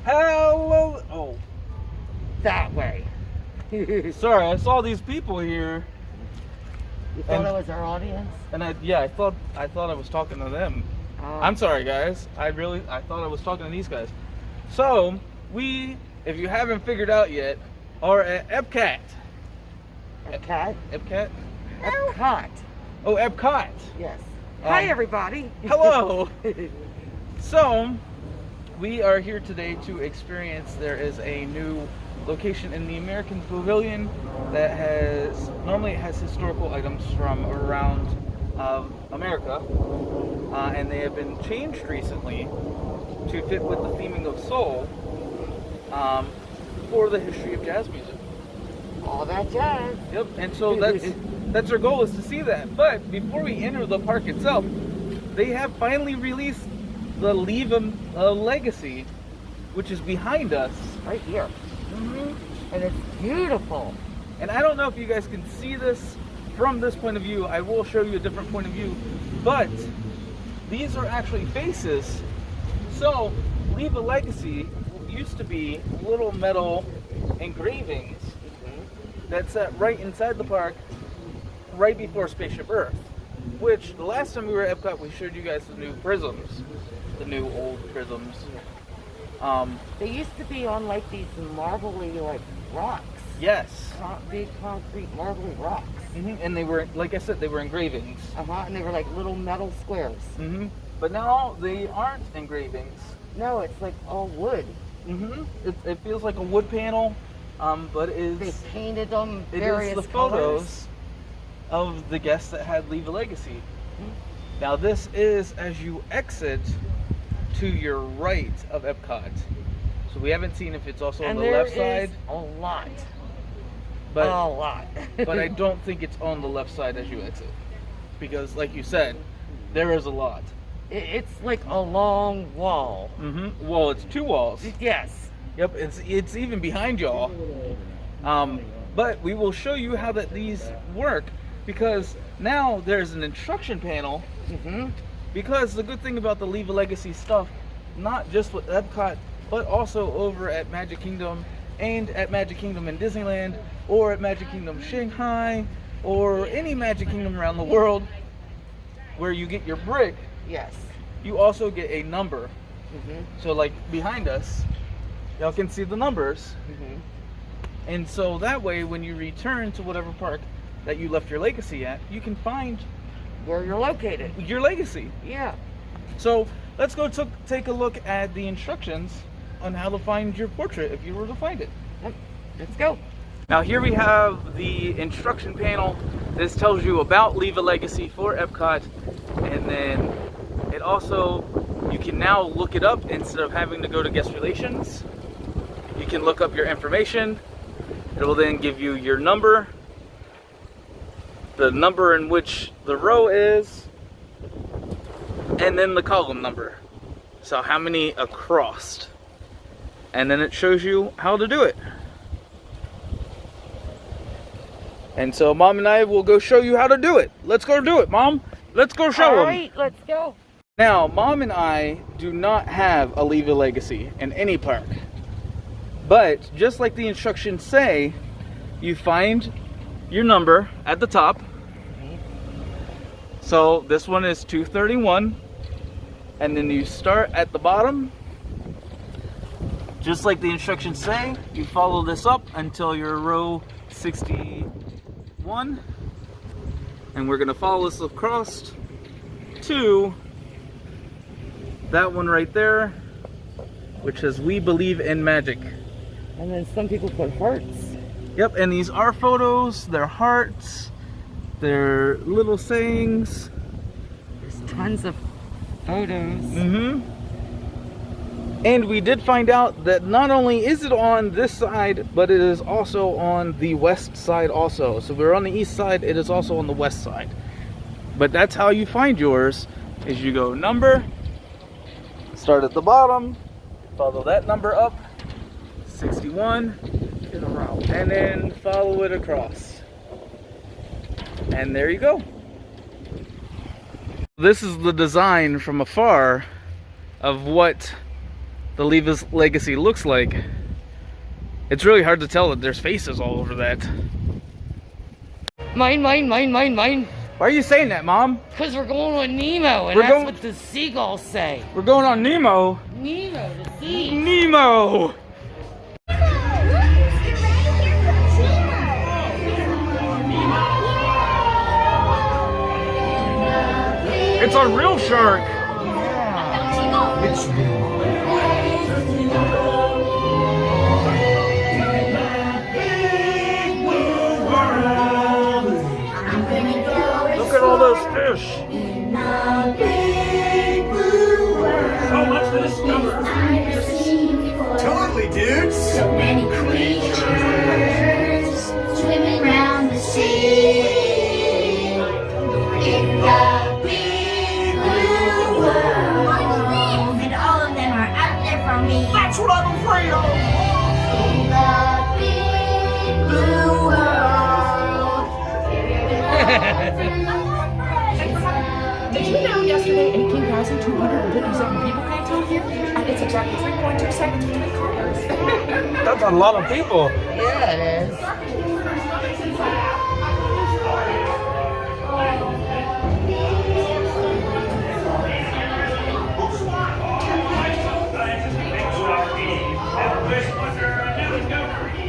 Hello. Oh, That way. sorry. I saw these people here, You thought it was our audience? and I thought I was talking to them. I'm sorry, guys. I thought I was talking to these guys. So we, if you haven't figured out yet, are at Epcot. Epcot? Epcot? Epcot. Oh, Epcot. Yes. Hi, everybody. Hello. So, we are here today to experience. There is a new location in the American Pavilion that normally has historical items from around America, and they have been changed recently to fit with the theming of soul for the history of jazz music. All that jazz. Yep, and so that's our goal, is to see that. But before we enter the park itself, they have finally released the Leave a Legacy, which is behind us. Right here. And it's beautiful. And I don't know if you guys can see this from this point of view. I will show you a different point of view. But these are actually faces. So, Leave a Legacy used to be little metal engravings that sat right inside the park, right before Spaceship Earth. Which, the last time we were at Epcot, we showed you guys the new prisms. The new old prisms. They used to be on like these marbly like rocks. Yes. Big concrete marbly rocks. And they were, like I said, they were engravings. And they were like little metal squares. But now they aren't engravings. No, it's like all wood. It feels like a wood panel, but They painted them various it is the colors. photos of the guests that had Leave a Legacy. Now this is as you exit to your right of Epcot. So we haven't seen if it's also on the left side. A lot. But, a lot. but I don't think it's on the left side as you exit. Because like you said, there is a lot. It's like a long wall. Well, it's two walls. Yes. Yep, it's even behind y'all. But we will show you how these work, because now there's an instruction panel. Because the good thing about the Leave a Legacy stuff, not just with Epcot, but also over at Magic Kingdom, and at Magic Kingdom in Disneyland, or at Magic Kingdom Shanghai, or any Magic Kingdom around the world, where you get your brick, Yes. you also get a number. So like behind us, y'all can see the numbers. And so that way, when you return to whatever park that you left your legacy at, you can find Where you're located. your legacy. Yeah. So let's go take a look at the instructions on how to find your portrait if you were to find it. Yep. Let's go. Now here we have the instruction panel. This tells you about Leave a Legacy for Epcot, and then it also, you can now look it up instead of having to go to guest relations. You can look up your information. It will then give you your number, the number in which the row is, and then the column number. So how many across. And then it shows you how to do it. And so Mom and I will go show you how to do it. Let's go do it, Mom. Let's go show them. All right, let's go. Now, Mom and I do not have a Leave a Legacy in any park. But just like the instructions say, you find your number at the top. So this one is 231. And then you start at the bottom. Just like the instructions say, you follow this up until you're row 61. And we're going to follow this across to that one right there, which says "We believe in magic." And then some people put hearts. Yep, and these are photos, they're hearts, they're little sayings. There's tons of photos. And we did find out that not only is it on this side, but it is also on the west side also. So we're on the east side, it is also on the west side. But that's how you find yours, is you go number, start at the bottom, follow that number up, 61, To the row. and then follow it across. And there you go. This is the design from afar of what the Leave Legacy looks like. It's really hard to tell that there's faces all over that. Mine. Why are you saying that, Mom? Because we're going on Nemo, and that's what the seagulls say. We're going on Nemo? Nemo, the sea. Nemo! It's a real shark! Yeah. It's Look at all those fish! so much to discover. Totally, dude. So many creatures swimming around the sea. In the big blue world. And all of them are out there for me. That's what I'm afraid of. In the big blue world. Did you know yesterday 18,257 people came through here? And it's exactly 3.2 seconds between cars. That's a lot of people. Yeah, it is.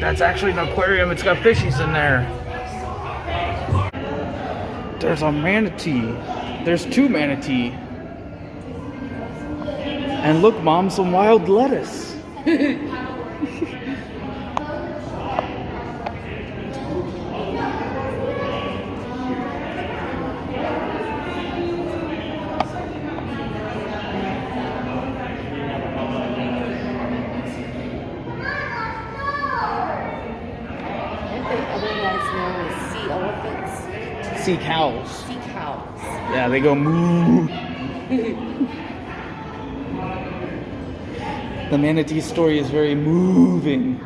That's actually an aquarium. It's got fishies in there. There's a manatee. There's two manatee. And look, Mom, some wild lettuce. Otherwise known as sea elephants. Sea cows. Sea cows. Yeah, they go moo. The manatee story is very moving.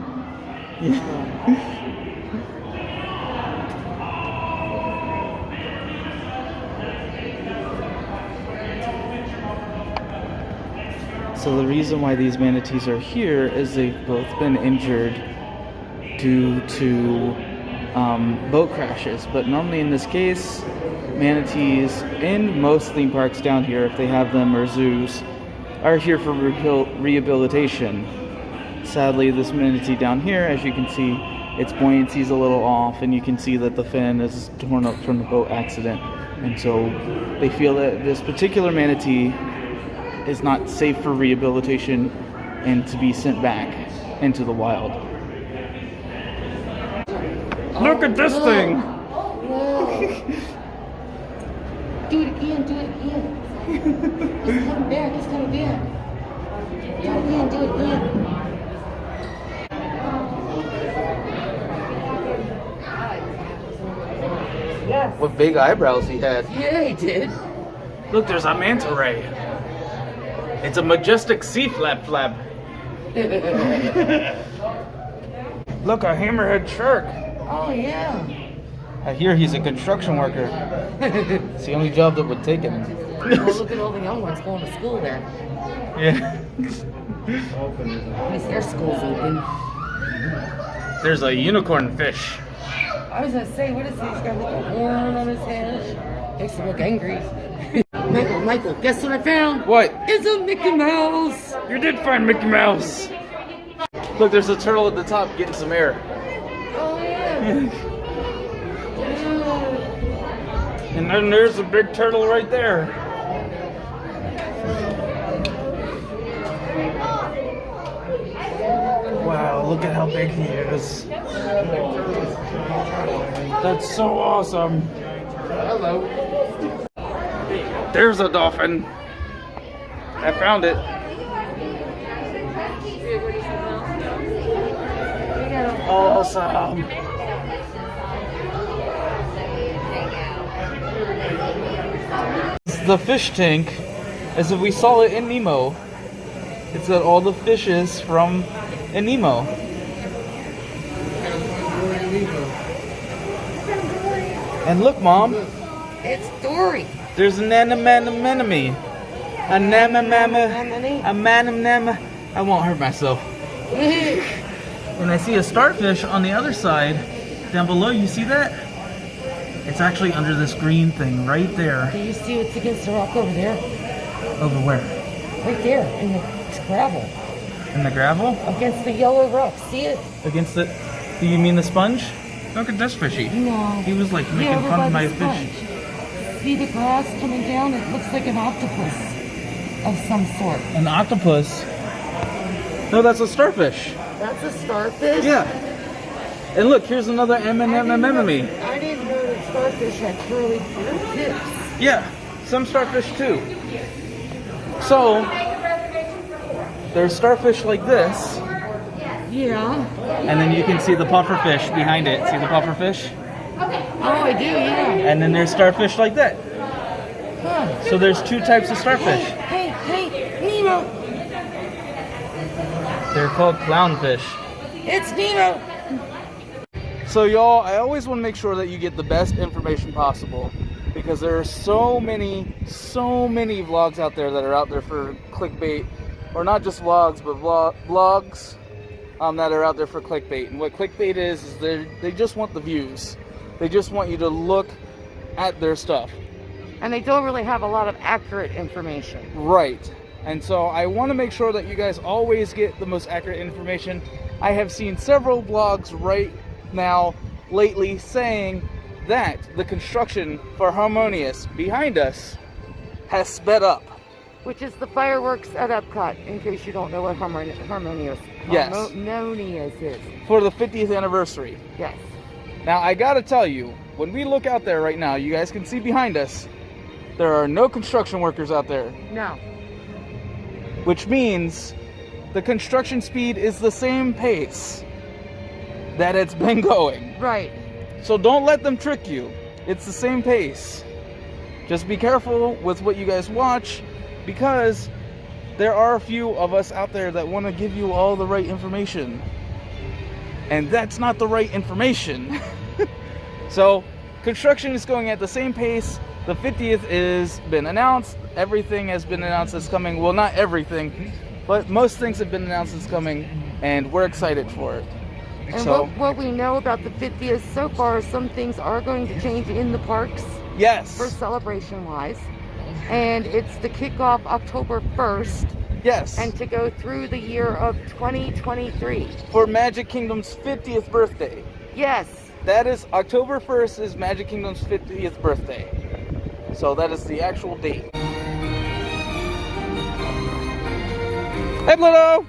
So the reason why these manatees are here is they've both been injured due to boat crashes. But normally in this case, manatees in most theme parks down here, if they have them, or zoos, are here for rehabilitation. Sadly, this manatee down here, as you can see, its buoyancy is a little off, and you can see that the fin is torn up from the boat accident. And so they feel that this particular manatee is not safe for rehabilitation and to be sent back into the wild. Look at this thing! Do it again, do it again. It's coming back, it's coming back. Do it again, do it again. Yes. What big eyebrows he had. Yeah, he did. Look, there's a manta ray. It's a majestic sea flap. Look, a hammerhead shark. Oh, yeah. I hear he's a construction worker. It's the only job that would take him. Well, look at all the young ones going to school there. Yeah. At least their school's open. There's a unicorn fish. I was gonna say, what is he? He's got like a horn on his head. Makes him look angry. Michael, guess what I found? What? It's a Mickey Mouse. You did find Mickey Mouse. Look, there's a turtle at the top getting some air. Oh, yeah. And then there's a big turtle right there. Wow, look at how big he is. That's so awesome. Hello. There's a dolphin. I found it. Awesome. The fish tank, as if we saw it in Nemo. It's got all the fishes from in Nemo. And look, Mom, It's Dory. there's an anemone. A manamama, a I won't hurt myself. And I see a starfish on the other side, down below. You see that? It's actually under this green thing right there. Do you see what's against the rock over there? Over where? Right there, in the gravel. In the gravel? Against the yellow rock. See it? Against the... Do you mean the sponge? Look at this fishy. No. He was like making over fun by of my the sponge. fish. See the grass coming down? It looks like an octopus of some sort. An octopus? No, that's a starfish. That's a starfish? Yeah. And look, here's another anemone. I didn't know that starfish had curly tips. Yeah, some starfish too. So, there's starfish like this, Yeah. and then you can see the pufferfish behind it. See the pufferfish? Oh, I do, yeah. And then there's starfish like that. Huh. So there's two types of starfish. Hey, Nemo. They're called clownfish. It's Nemo. So y'all, I always want to make sure that you get the best information possible, because there are so many vlogs out there that are out there for clickbait, or not just vlogs, but vlogs that are out there for clickbait. And what clickbait is they just want the views. They just want you to look at their stuff. And they don't really have a lot of accurate information. Right. And so I want to make sure that you guys always get the most accurate information. I have seen several blogs right now lately saying that the construction for Harmonious behind us has sped up. Which is the fireworks at Epcot, in case you don't know what Harmonious Yes. Harmonious is. For the 50th anniversary. Yes. Now I gotta tell you, when we look out there right now, you guys can see behind us, there are no construction workers out there. No. Which means the construction speed is the same pace that it's been going. Right. So don't let them trick you. It's the same pace. Just be careful with what you guys watch, because there are a few of us out there that want to give you all the right information. And that's not the right information. So construction is going at the same pace. The 50th is been announced. Everything has been announced that's coming. Well, not everything, but most things have been announced that's coming, and we're excited for it. And So what we know about the 50th so far, some things are going to change in the parks yes. for celebration-wise. And it's the kickoff October 1st. Yes. And to go through the year of 2023. For Magic Kingdom's 50th birthday. Yes. That is October 1st is Magic Kingdom's 50th birthday. So that is the actual date. Hey Pluto!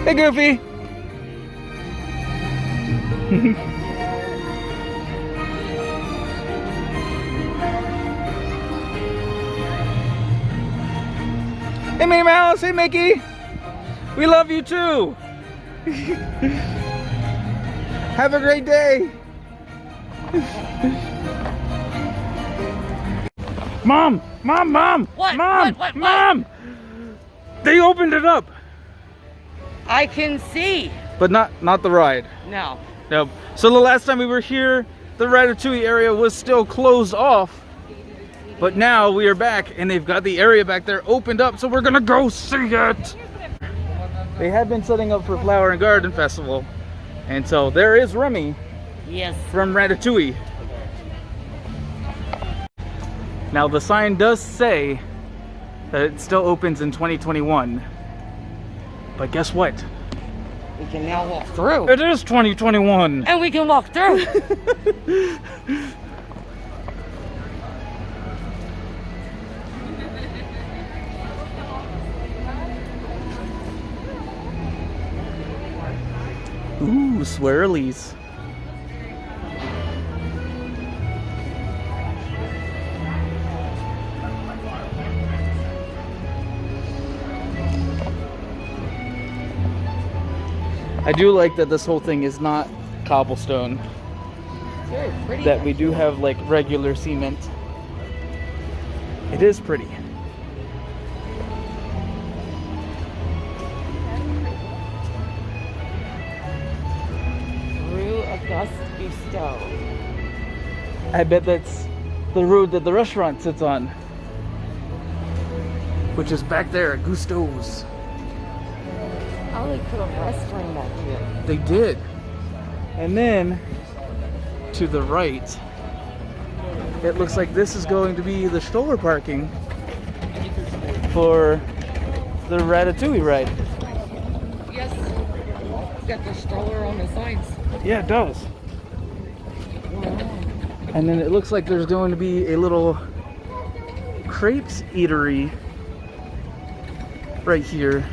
Hey Goofy! Hey Minnie Mouse! Hey Mickey! We love you too! Have a great day! Mom! Mom! Mom! What? Mom! What? Mom! They opened it up! I can see. But not the ride. No. Nope. So the last time we were here, the Ratatouille area was still closed off. But now we are back, and they've got the area back there opened up, so we're gonna go see it! They have been setting up for Flower and Garden Festival. And so there is Remy Yes. from Ratatouille. Now the sign does say that it still opens in 2021. But guess what? We can now walk through. It is 2021! And we can walk through. Ooh, swirlies. I do like that this whole thing is not cobblestone. It's very pretty. That we do have like regular cement. It is pretty. Auguste Gusteau. I bet that's the road that the restaurant sits on. which is back there at Gusto's. Oh, they put a restaurant back here. They did. And then to the right, it looks like this is going to be the stroller parking for the Ratatouille ride. Yes. Got the stroller on the sides. Yeah, it does. Wow. And then it looks like there's going to be a little crepes eatery right here.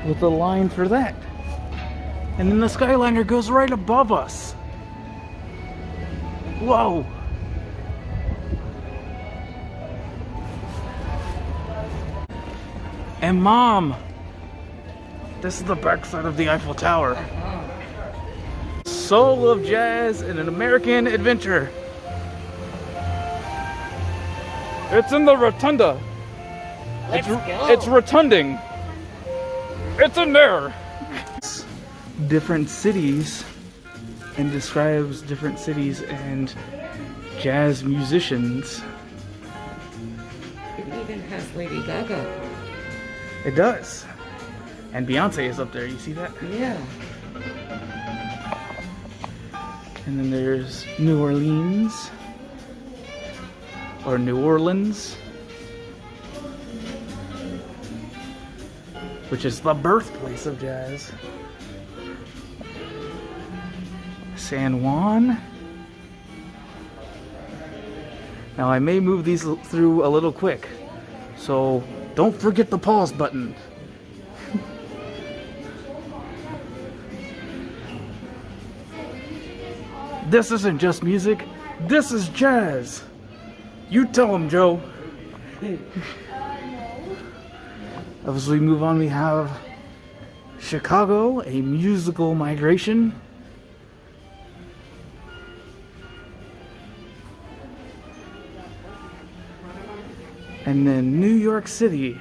With a line for that. And then the Skyliner goes right above us. Whoa! And Mom! This is the backside of the Eiffel Tower. Soul of Jazz and an American Adventure. It's in the rotunda. Let's go. It's rotunding. It's in there. Different cities, and describes different cities and jazz musicians. It even has Lady Gaga. It does. And Beyonce is up there. You see that? Yeah. And then there's New Orleans. Or New Orleans. Which is the birthplace of jazz. San Juan. Now I may move these through a little quick, so don't forget the pause button. This isn't just music, this is jazz. You tell them, Joe. As we move on, we have Chicago, a musical migration. And then New York City,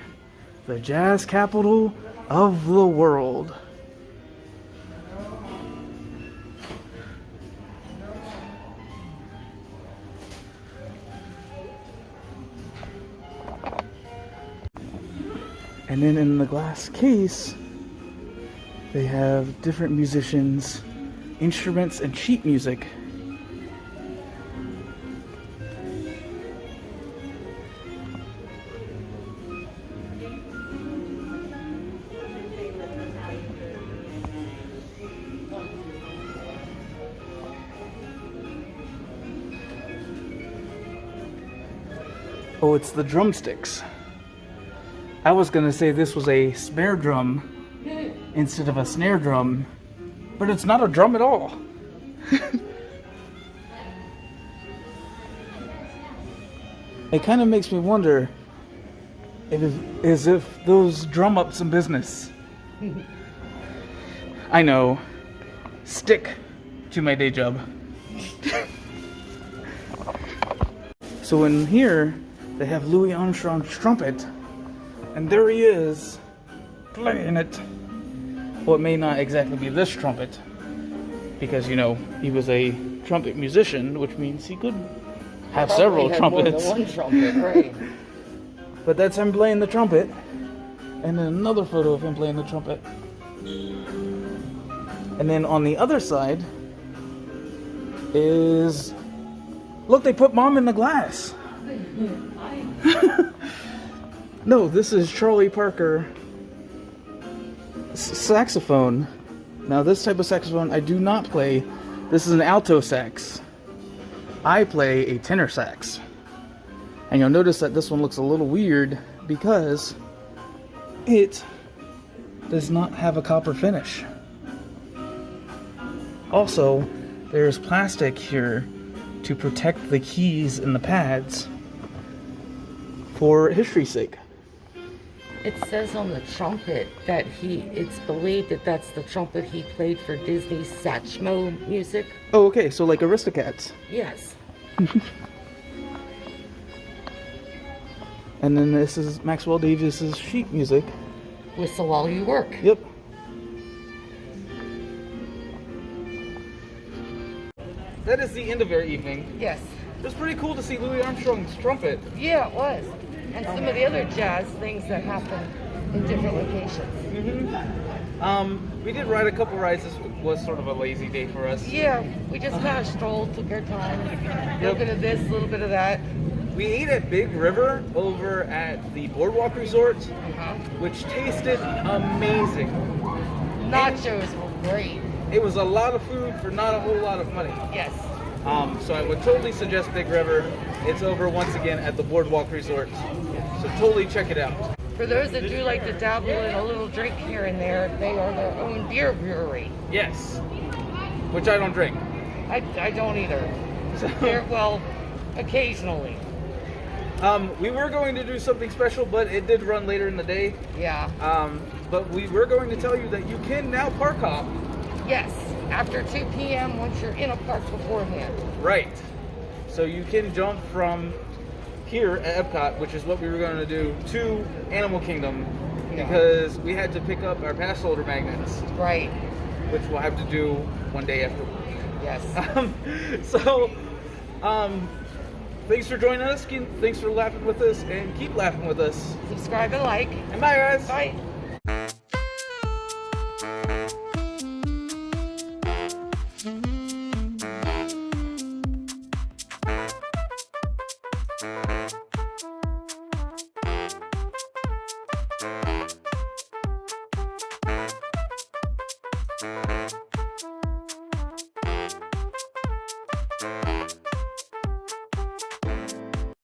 the jazz capital of the world. And then in the glass case, they have different musicians, instruments, and sheet music. Oh, it's the drumsticks. I was gonna say this was a snare drum instead of a snare drum, but it's not a drum at all. It kind of makes me wonder if those drum up some business. I know. Stick to my day job. So in here, they have Louis Armstrong's trumpet. And there he is, playing it. Well, it may not exactly be this trumpet, because, you know, he was a trumpet musician, which means he could have several trumpets. More than one trumpet, right? But that's him playing the trumpet. And then another photo of him playing the trumpet. And then on the other side is... Look, they put Mom in the glass. No, this is Charlie Parker saxophone. Now this type of saxophone I do not play. This is an alto sax. I play a tenor sax. And you'll notice that this one looks a little weird because it does not have a copper finish. Also, there's plastic here to protect the keys and the pads for history's sake. It says on the trumpet that it's believed that that's the trumpet he played for Disney's Satchmo music. Oh, okay, so like Aristocats. Yes. And then this is Maxwell Davis's sheet music. Whistle while you work. Yep. that is the end of our evening. Yes. It was pretty cool to see Louis Armstrong's trumpet. Yeah, it was. And some of the other jazz things that happen in different locations. We did ride a couple rides. This was sort of a lazy day for us. Yeah, we just kind of strolled, took our time, a little bit of this, a little bit of that. We ate at Big River over at the Boardwalk Resort, which tasted amazing. Nachos were great. It was a lot of food for not a whole lot of money. Yes. So I would totally suggest Big River. It's over once again at the Boardwalk Resort. So totally check it out. For those that do like to dabble in a little drink here and there, they are their own beer brewery. Yes. Which I don't drink. I don't either. Well, occasionally. We were going to do something special, but it did run later in the day. Yeah. But we were going to tell you that you can now park hop. Yes. After 2 p.m. once you're in a park beforehand. Right. So you can jump from here at Epcot, which is what we were going to do, to Animal Kingdom, because we had to pick up our pass holder magnets. Right. Which we'll have to do one day after work. Yes. Thanks for joining us. Thanks for laughing with us, and keep laughing with us. Subscribe and like. And bye, guys. Bye.